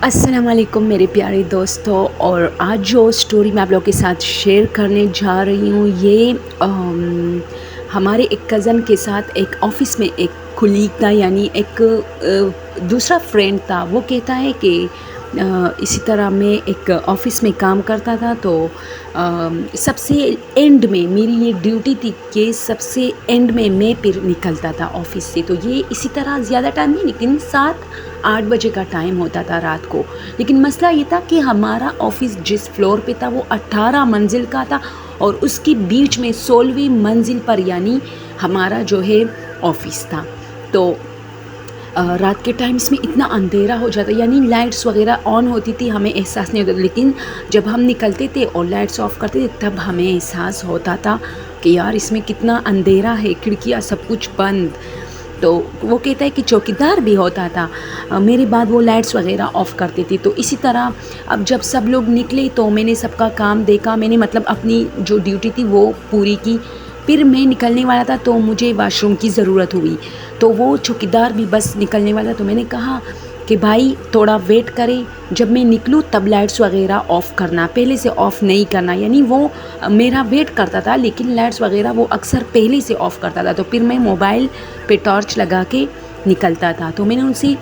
السلام علیکم میرے پیارے دوستوں، اور آج جو اسٹوری میں آپ لوگوں کے ساتھ شیئر کرنے جا رہی ہوں یہ ہمارے ایک کزن کے ساتھ ایک آفس میں ایک کلیگ تھا، یعنی ایک دوسرا فرینڈ تھا۔ وہ کہتا ہے کہ اسی طرح میں ایک آفس میں کام کرتا تھا، تو سب سے اینڈ میں میری یہ ڈیوٹی تھی کہ سب سے اینڈ میں پھر نکلتا تھا آفس سے۔ تو یہ اسی طرح زیادہ ٹائم نہیں، لیکن 7-8 بجے کا ٹائم ہوتا تھا رات کو۔ لیکن مسئلہ یہ تھا کہ ہمارا آفس جس فلور پہ تھا وہ 18 منزل کا تھا، اور اس کے بیچ میں 16ویں منزل پر یعنی ہمارا جو ہے آفس تھا۔ تو رات کے ٹائمز میں اتنا اندھیرا ہو جاتا، یعنی لائٹس وغیرہ آن ہوتی تھی، ہمیں احساس نہیں ہوتا، لیکن جب ہم نکلتے تھے اور لائٹس آف کرتے تھے تب ہمیں احساس ہوتا تھا کہ یار اس میں کتنا اندھیرا ہے، کھڑکیاں سب کچھ بند۔ تو وہ کہتا ہے کہ چوکیدار بھی ہوتا تھا، میرے بعد وہ لائٹس وغیرہ آف کرتے تھے۔ تو اسی طرح اب جب سب لوگ نکلے تو میں نے سب کا کام دیکھا، میں نے مطلب اپنی جو ڈیوٹی تھی وہ پوری کی۔ پھر میں نکلنے والا تھا تو مجھے واش روم کی ضرورت ہوئی، تو وہ چوکیدار بھی بس نکلنے والا، تو میں نے کہا کہ بھائی تھوڑا ویٹ کرے، جب میں نکلوں تب لائٹس وغیرہ آف کرنا، پہلے سے آف نہیں کرنا۔ یعنی وہ میرا ویٹ کرتا تھا لیکن لائٹس وغیرہ وہ اکثر پہلے سے آف کرتا تھا، تو پھر میں موبائل پہ ٹارچ لگا کے نکلتا تھا۔ تو میں نے ان سے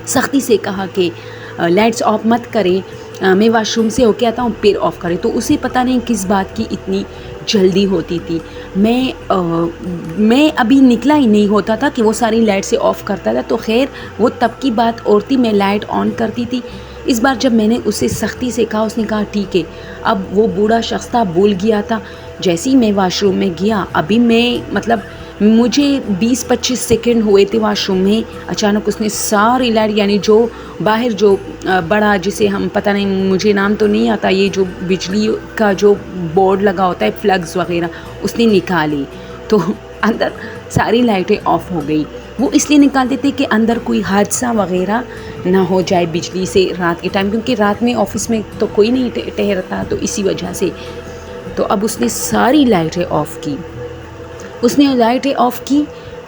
سختی سے کہا کہ لائٹس آف مت کرے، میں واش روم سے ہو کے آتا ہوں پھر آف کرے۔ تو اسے پتہ نہیں کس بات کی اتنی جلدی ہوتی تھی۔ میں ابھی نکلا ہی نہیں ہوتا تھا کہ وہ ساری لائٹ سے آف کرتا تھا، تو خیر وہ تب کی بات اور تھی، میں لائٹ آن کرتی تھی۔ اس بار جب میں نے اسے سختی سے کہا، اس نے کہا ٹھیک ہے۔ اب وہ بوڑھا شخص تھا، بھول گیا تھا۔ جیسے ہی میں واش روم میں گیا، ابھی مجھے 20-25 سیکنڈ ہوئے تھے واش روم میں، اچانک اس نے ساری لائٹ، یعنی جو باہر جو بڑا، جسے ہم پتہ نہیں، مجھے نام تو نہیں آتا، یہ جو بجلی کا جو بورڈ لگا ہوتا ہے فلگز وغیرہ، اس نے نکالی، تو اندر ساری لائٹیں آف ہو گئی۔ وہ اس لیے نکالتے تھے کہ اندر کوئی حادثہ وغیرہ نہ ہو جائے بجلی سے رات کے ٹائم، کیونکہ رات میں آفس میں تو کوئی نہیں ٹھہرتا، تو اسی وجہ سے۔ تو اب اس نے ساری لائٹیں آف کی،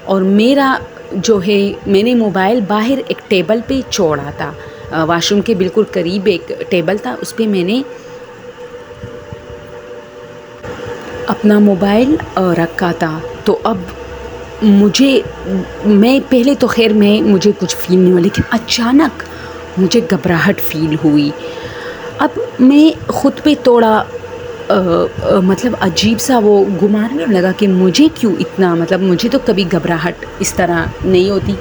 اور میرا جو ہے، میں نے موبائل باہر ایک ٹیبل پہ چھوڑا تھا، واش روم کے بالکل قریب ایک ٹیبل تھا، اس پہ میں نے اپنا موبائل رکھا تھا۔ تو اب میں پہلے تو خیر مجھے کچھ فیل نہیں ہوا، لیکن اچانک مجھے گھبراہٹ فیل ہوئی۔ اب میں خود پہ تھوڑا مطلب عجیب سا وہ گمان میں لگا کہ مجھے کیوں اتنا، مطلب مجھے تو کبھی گھبراہٹ اس طرح نہیں ہوتی،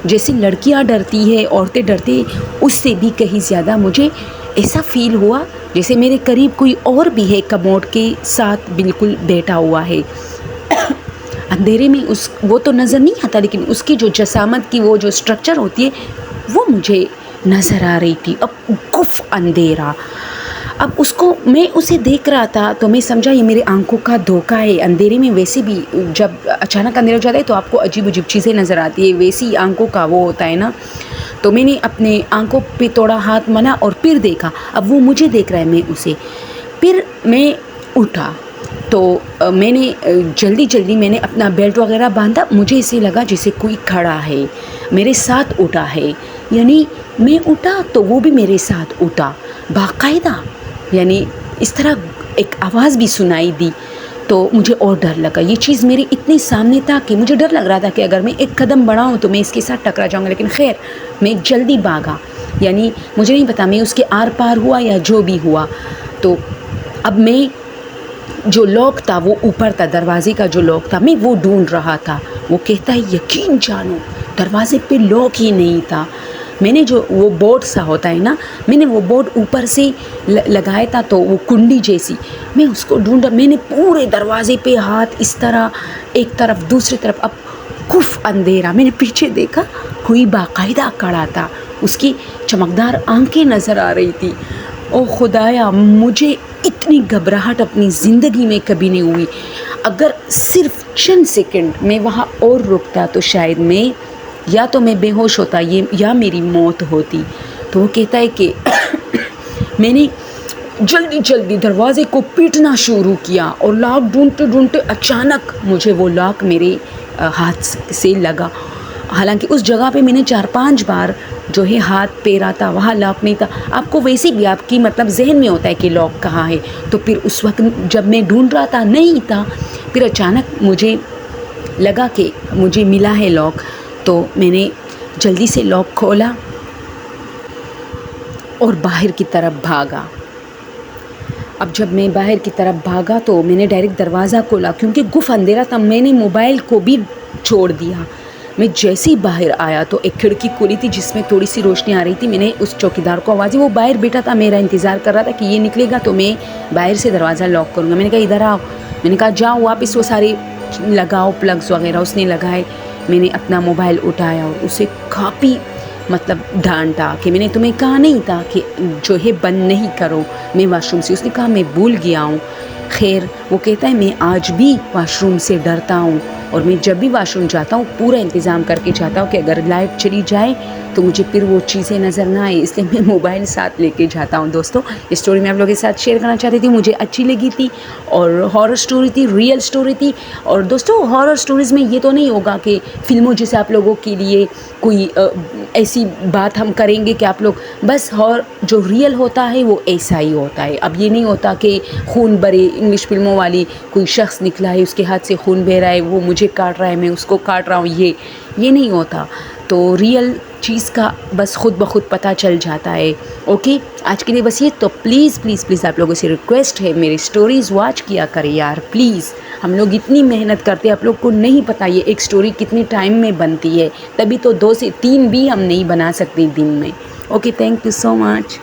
جیسے لڑکیاں ڈرتی ہے، عورتیں ڈرتی، اس سے بھی کہیں زیادہ مجھے ایسا فیل ہوا جیسے میرے قریب کوئی اور بھی ہے، کموڈ کے ساتھ بالکل بیٹھا ہوا ہے۔ اندھیرے میں وہ تو نظر نہیں آتا، لیکن اس کی جو جسامت کی وہ جو سٹرکچر ہوتی ہے وہ مجھے نظر آ رہی تھی۔ اب کف اندھیرا، اب میں اسے دیکھ رہا تھا، تو میں سمجھا یہ میرے آنکھوں کا دھوکہ ہے۔ اندھیرے میں ویسے بھی جب اچانک اندھیرا ہو جاتا ہے تو آپ کو عجیب چیزیں نظر آتی ہے، ویسی آنکھوں کا وہ ہوتا ہے نا۔ تو میں نے اپنے آنکھوں پہ تھوڑا ہاتھ ملا اور پھر دیکھا، اب وہ مجھے دیکھ رہا ہے، میں اسے۔ پھر میں اٹھا، تو میں نے جلدی میں نے اپنا بیلٹ وغیرہ باندھا، مجھے اسے لگا جیسے کوئی کھڑا ہے میرے ساتھ اٹھا ہے، یعنی میں اٹھا تو وہ بھی میرے ساتھ اٹھا باقاعدہ، یعنی اس طرح ایک آواز بھی سنائی دی۔ تو مجھے اور ڈر لگا، یہ چیز میرے اتنے سامنے تھا کہ مجھے ڈر لگ رہا تھا کہ اگر میں ایک قدم بڑھاؤں تو میں اس کے ساتھ ٹکرا جاؤں گا، لیکن خیر میں جلدی بھاگا، یعنی مجھے نہیں پتا میں اس کے آر پار ہوا یا جو بھی ہوا۔ تو اب میں جو لاک تھا وہ اوپر تھا، دروازے کا جو لاک تھا میں وہ ڈھونڈ رہا تھا۔ وہ کہتا ہے یقین جانو دروازے پہ لاک ہی نہیں تھا۔ میں نے جو وہ بورڈ سا ہوتا ہے نا، میں نے وہ بورڈ اوپر سے لگایا تھا، تو وہ کنڈی جیسی، میں اس کو ڈھونڈا، میں نے پورے دروازے پہ ہاتھ اس طرح، ایک طرف دوسری طرف، اب کف اندھیرا۔ میں نے پیچھے دیکھا، کوئی باقاعدہ کھڑا تھا، اس کی چمکدار آنکھیں نظر آ رہی تھی۔ او خدایا، مجھے اتنی گھبراہٹ اپنی زندگی میں کبھی نہیں ہوئی۔ اگر صرف چند سیکنڈ میں وہاں اور رکتا تو شاید یا تو میں بے ہوش ہوتا یا میری موت ہوتی۔ تو وہ کہتا ہے کہ میں نے جلدی دروازے کو پیٹنا شروع کیا، اور لاک ڈھونڈتے اچانک مجھے وہ لاک میرے ہاتھ سے لگا۔ حالانکہ اس جگہ پہ میں نے 4-5 بار جو ہے ہاتھ پھیرا تھا، وہاں لاک نہیں تھا. آپ کو ویسے بھی آپ کی مطلب ذہن میں ہوتا ہے کہ لاک کہاں ہے. تو پھر اس وقت جب میں ڈھونڈ رہا تھا نہیں تھا، پھر اچانک مجھے لگا کہ مجھے ملا ہے لاک. تو میں نے جلدی سے لاک کھولا اور باہر کی طرف بھاگا. اب جب میں باہر کی طرف بھاگا تو میں نے ڈائریکٹ دروازہ کھولا کیونکہ گف اندھیرا تھا. میں نے موبائل کو بھی چھوڑ دیا. میں جیسے ہی باہر آیا تو ایک کھڑکی کھلی تھی جس میں تھوڑی سی روشنی آ رہی تھی. میں نے اس چوکیدار کو آواز دی، وہ باہر بیٹھا تھا، میرا انتظار کر رہا تھا کہ یہ نکلے گا تو میں باہر سے دروازہ لاک کروں گا. میں نے کہا ادھر آؤ. میں نے کہا جاؤ واپس وہ سارے لگاؤ پلگس وغیرہ. اس نے لگائے. میں نے اپنا موبائل اٹھایا اور اسے کافی مطلب ڈانٹا کہ میں نے تمہیں کہا نہیں تھا کہ جو ہے بند نہیں کرو میں واش روم سے. اس نے کہا میں بھول گیا ہوں. خیر وہ کہتا ہے میں آج بھی واش روم سے ڈرتا ہوں اور میں جب بھی واش روم جاتا ہوں پورا انتظام کر کے جاتا ہوں کہ اگر لائٹ چلی جائے تو مجھے پھر وہ چیزیں نظر نہ آئے، اس لیے میں موبائل ساتھ لے کے جاتا ہوں. دوستوں یہ اسٹوری میں آپ لوگوں کے ساتھ شیئر کرنا چاہتی تھی، مجھے اچھی لگی تھی اور ہارر اسٹوری تھی، ریئل اسٹوری تھی. اور دوستوں ہارر اسٹوریز میں یہ تو نہیں ہوگا کہ فلموں جیسے آپ لوگوں کے لیے کوئی ایسی بات ہم کریں گے کہ آپ لوگ بس، اور جو ریئل ہوتا ہے وہ ایسا ہی ہوتا ہے. اب یہ نہیں ہوتا کہ خون بھرے انگلش فلموں والی کوئی شخص نکلا ہے، اس کے ہاتھ سے خون بہہ رہا ہے، وہ مجھے کاٹ رہا ہے، میں اس کو کاٹ رہا ہوں، یہ نہیں ہوتا. تو ریئل چیز کا بس خود بخود پتہ چل جاتا ہے. اوکے آج کے لیے بس یہ. تو پلیز پلیز پلیز آپ لوگوں سے ریکویسٹ ہے میری اسٹوریز واچ کیا کرے یار پلیز. ہم لوگ اتنی محنت کرتے ہیں، آپ لوگ کو نہیں پتہ یہ ایک اسٹوری کتنے ٹائم میں بنتی ہے، تبھی تو 2 سے 3 بھی ہم نہیں بنا سکتے دن میں. Okay thank you so much.